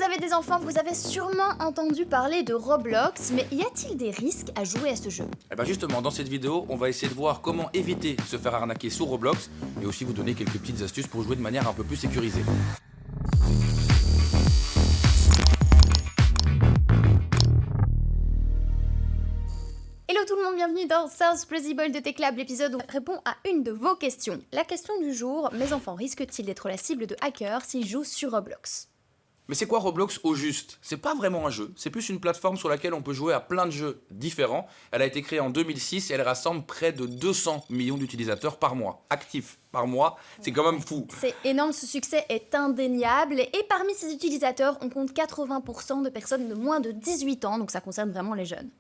avez des enfants, vous avez sûrement entendu parler de Roblox, mais y a-t-il des risques à jouer à ce jeu? Et bien justement, dans cette vidéo, on va essayer de voir comment éviter de se faire arnaquer sur Roblox et aussi vous donner quelques petites astuces pour jouer de manière un peu plus sécurisée. Hello tout le monde, bienvenue dans South Plausible de Teclab, l'épisode où on répond à une de vos questions. La question du jour, mes enfants risquent-ils d'être la cible de hackers s'ils jouent sur Roblox? Mais c'est quoi Roblox au juste? C'est pas vraiment un jeu, c'est plus une plateforme sur laquelle on peut jouer à plein de jeux différents. Elle a été créée en 2006 et elle rassemble près de 200 millions d'utilisateurs par mois. Actifs par mois, c'est quand même fou. C'est énorme, ce succès est indéniable et parmi ces utilisateurs, on compte 80% de personnes de moins de 18 ans, donc ça concerne vraiment les jeunes.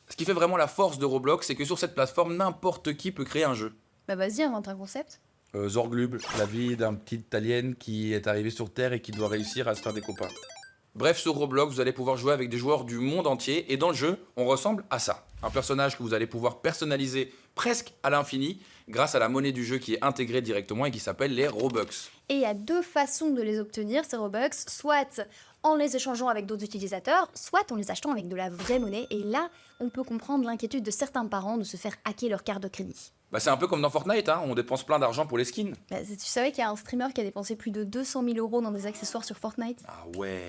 Ce qui fait vraiment la force de Roblox, c'est que sur cette plateforme, n'importe qui peut créer un jeu. Bah vas-y, invente un concept. Zorglub, la vie d'un petit alien qui est arrivé sur Terre et qui doit réussir à se faire des copains. Bref, sur Roblox, vous allez pouvoir jouer avec des joueurs du monde entier et dans le jeu, on ressemble à ça. Un personnage que vous allez pouvoir personnaliser presque à l'infini grâce à la monnaie du jeu qui est intégrée directement et qui s'appelle les Robux. Et il y a deux façons de les obtenir, ces Robux, soit en les échangeant avec d'autres utilisateurs, soit en les achetant avec de la vraie monnaie. Et là, on peut comprendre l'inquiétude de certains parents de se faire hacker leur carte de crédit. Bah c'est un peu comme dans Fortnite, hein, on dépense plein d'argent pour les skins. Bah, tu savais qu'il y a un streamer qui a dépensé plus de 200 000 € dans des accessoires sur Fortnite? Ah ouais.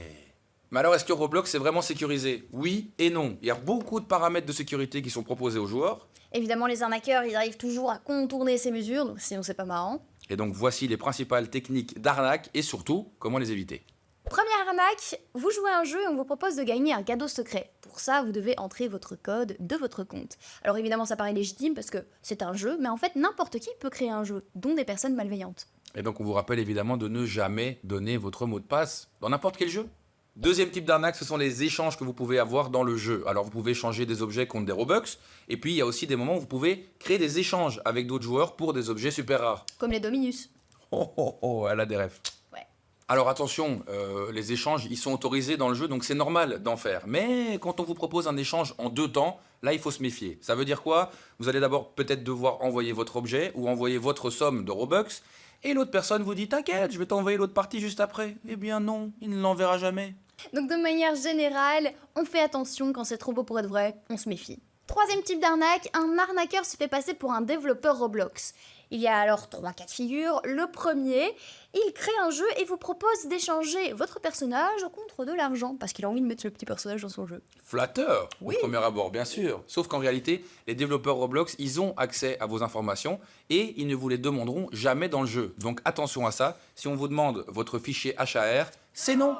Mais alors, est-ce que Roblox est vraiment sécurisé? Oui et non. Il y a beaucoup de paramètres de sécurité qui sont proposés aux joueurs. Évidemment, les arnaqueurs, ils arrivent toujours à contourner ces mesures, donc sinon c'est pas marrant. Et donc voici les principales techniques d'arnaque et surtout, comment les éviter. Première arnaque, vous jouez à un jeu et on vous propose de gagner un cadeau secret. Pour ça, vous devez entrer votre code de votre compte. Alors évidemment, ça paraît légitime parce que c'est un jeu, mais en fait, n'importe qui peut créer un jeu, dont des personnes malveillantes. Et donc on vous rappelle évidemment de ne jamais donner votre mot de passe dans n'importe quel jeu. Deuxième type d'arnaque, ce sont les échanges que vous pouvez avoir dans le jeu. Alors vous pouvez échanger des objets contre des Robux, et puis il y a aussi des moments où vous pouvez créer des échanges avec d'autres joueurs pour des objets super rares. Comme les Dominus. Oh, elle a des rêves. Ouais. Alors attention, les échanges, ils sont autorisés dans le jeu, donc c'est normal d'en faire. Mais quand on vous propose un échange en 2 temps, là il faut se méfier. Ça veut dire quoi? Vous allez d'abord peut-être devoir envoyer votre objet ou envoyer votre somme de Robux, et l'autre personne vous dit « T'inquiète, je vais t'envoyer l'autre partie juste après ». Eh bien non, il ne l'enverra jamais. Donc de manière générale, on fait attention quand c'est trop beau pour être vrai, on se méfie. Troisième type d'arnaque, un arnaqueur se fait passer pour un développeur Roblox. Il y a alors 3 cas de figure. Le premier, il crée un jeu et vous propose d'échanger votre personnage contre de l'argent, parce qu'il a envie de mettre le petit personnage dans son jeu. Flatteur, Oui. au premier abord, bien sûr. Sauf qu'en réalité, les développeurs Roblox, ils ont accès à vos informations et ils ne vous les demanderont jamais dans le jeu. Donc attention à ça, si on vous demande votre fichier HAR, c'est non.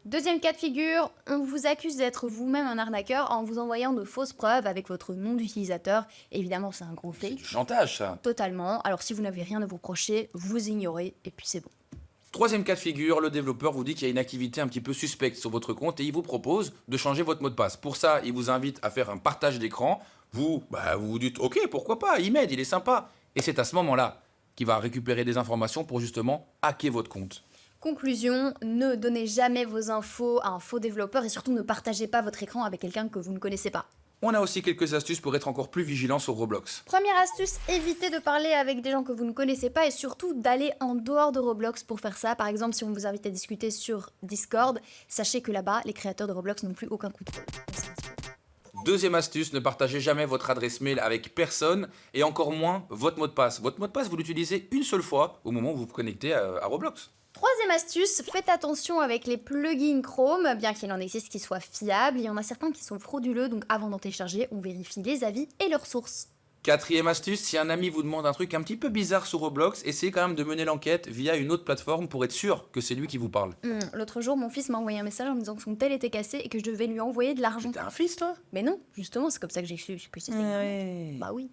Deuxième cas de figure, on vous accuse d'être vous-même un arnaqueur en vous envoyant de fausses preuves avec votre nom d'utilisateur. Évidemment, c'est un gros C'est fake. du chantage, ça. Totalement. Alors si vous n'avez rien à vous reprocher, vous ignorez et puis c'est bon. Troisième cas de figure, le développeur vous dit qu'il y a une activité un petit peu suspecte sur votre compte et il vous propose de changer votre mot de passe. Pour ça, il vous invite à faire un partage d'écran. Vous vous dites, ok, pourquoi pas, il m'aide, il est sympa. Et c'est à ce moment-là qu'il va récupérer des informations pour justement hacker votre compte. Conclusion, ne donnez jamais vos infos à un faux développeur et surtout ne partagez pas votre écran avec quelqu'un que vous ne connaissez pas. On a aussi quelques astuces pour être encore plus vigilant sur Roblox. Première astuce, évitez de parler avec des gens que vous ne connaissez pas et surtout d'aller en dehors de Roblox pour faire ça. Par exemple, si on vous invite à discuter sur Discord, sachez que là-bas, les créateurs de Roblox n'ont plus aucun contrôle. Deuxième astuce, ne partagez jamais votre adresse mail avec personne et encore moins votre mot de passe. Votre mot de passe, vous l'utilisez une seule fois au moment où vous vous connectez à Roblox. Troisième astuce, faites attention avec les plugins Chrome, bien qu'il en existe qui soient fiables, il y en a certains qui sont frauduleux, donc avant d'en télécharger, on vérifie les avis et leurs sources. Quatrième astuce, si un ami vous demande un truc un petit peu bizarre sur Roblox, essayez quand même de mener l'enquête via une autre plateforme pour être sûr que c'est lui qui vous parle. L'autre jour, mon fils m'a envoyé un message en me disant que son tel était cassé et que je devais lui envoyer de l'argent. T'as un fils, toi? Mais non, justement, c'est comme ça que j'ai su que c'était. Ouais. Bah oui.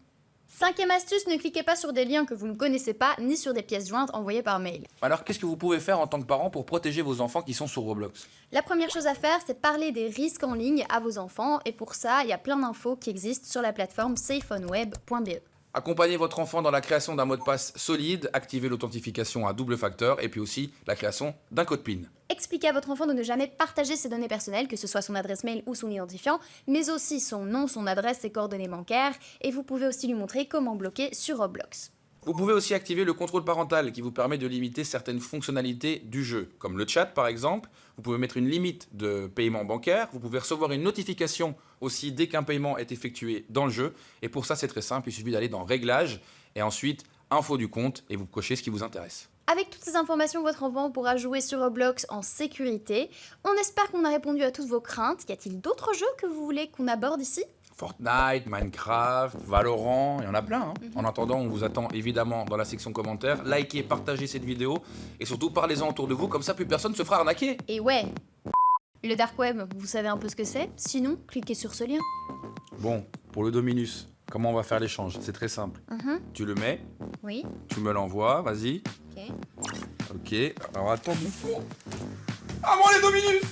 Cinquième astuce, ne cliquez pas sur des liens que vous ne connaissez pas, ni sur des pièces jointes envoyées par mail. Alors qu'est-ce que vous pouvez faire en tant que parent pour protéger vos enfants qui sont sur Roblox? La première chose à faire, c'est parler des risques en ligne à vos enfants, et pour ça, il y a plein d'infos qui existent sur la plateforme safeonweb.be. Accompagnez votre enfant dans la création d'un mot de passe solide, activez l'authentification à double facteur et puis aussi la création d'un code PIN. Expliquez à votre enfant de ne jamais partager ses données personnelles, que ce soit son adresse mail ou son identifiant, mais aussi son nom, son adresse, ses coordonnées bancaires, et vous pouvez aussi lui montrer comment bloquer sur Roblox. Vous pouvez aussi activer le contrôle parental qui vous permet de limiter certaines fonctionnalités du jeu, comme le chat par exemple. Vous pouvez mettre une limite de paiement bancaire. Vous pouvez recevoir une notification aussi dès qu'un paiement est effectué dans le jeu. Et pour ça, c'est très simple. Il suffit d'aller dans Réglages et ensuite Info du compte et vous cochez ce qui vous intéresse. Avec toutes ces informations, votre enfant pourra jouer sur Roblox en sécurité. On espère qu'on a répondu à toutes vos craintes. Y a-t-il d'autres jeux que vous voulez qu'on aborde ici ? Fortnite, Minecraft, Valorant, il y en a plein. Hein. En attendant, on vous attend évidemment dans la section commentaires. Likez, partagez cette vidéo et surtout parlez-en autour de vous, comme ça plus personne ne se fera arnaquer. Et ouais, le dark web, vous savez un peu ce que c'est ? Sinon, cliquez sur ce lien. Bon, pour le Dominus, comment on va faire l'échange ? C'est très simple. Tu le mets, Oui, tu me l'envoies, vas-y. ok. Ok, alors attends. Ah bon les Dominus!